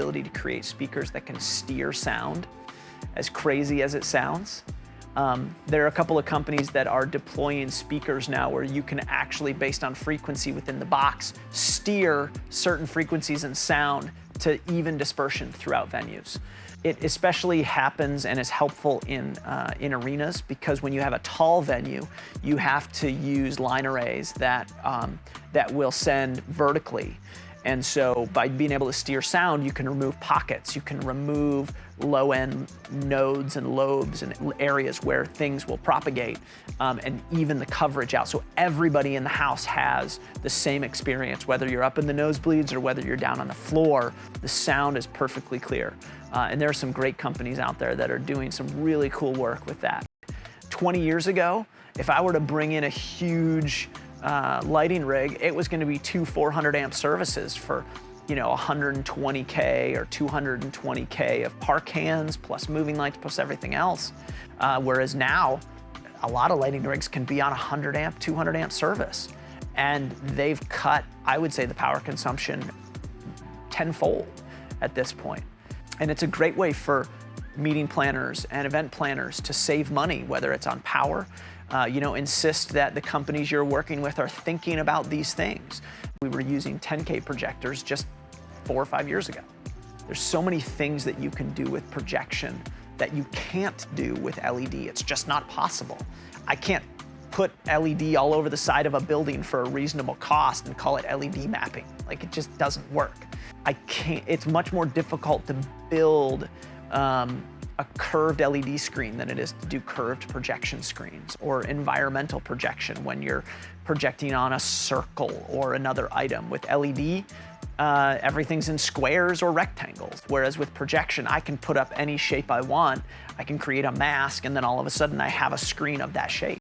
ability to create speakers that can steer sound, as crazy as it sounds. There are a couple of companies that are deploying speakers now where you can actually, based on frequency within the box, steer certain frequencies and sound to even dispersion throughout venues. It especially happens and is helpful in arenas, because when you have a tall venue, you have to use line arrays that will send vertically. And so by being able to steer sound, you can remove pockets, you can remove low-end nodes and lobes and areas where things will propagate, and even the coverage out. So everybody in the house has the same experience, whether you're up in the nosebleeds or whether you're down on the floor, the sound is perfectly clear. And there are some great companies out there that are doing some really cool work with that. 20 years ago, if I were to bring in a huge lighting rig, it was going to be two 400 amp services for, you know, 120K or 220K of park hands plus moving lights plus everything else. Whereas now, a lot of lighting rigs can be on 100 amp, 200 amp service. And they've cut, I would say, the power consumption tenfold at this point. And it's a great way for meeting planners and event planners to save money, whether it's on power. Insist that the companies you're working with are thinking about these things. We were using 10K projectors just 4 or 5 years ago. There's so many things that you can do with projection that you can't do with LED. It's just not possible. I can't put LED all over the side of a building for a reasonable cost and call it LED mapping. Like, it just doesn't work. It's much more difficult to build a curved LED screen than it is to do curved projection screens, or environmental projection when you're projecting on a circle or another item. With LED, everything's in squares or rectangles, whereas with projection, I can put up any shape I want, I can create a mask, and then all of a sudden I have a screen of that shape.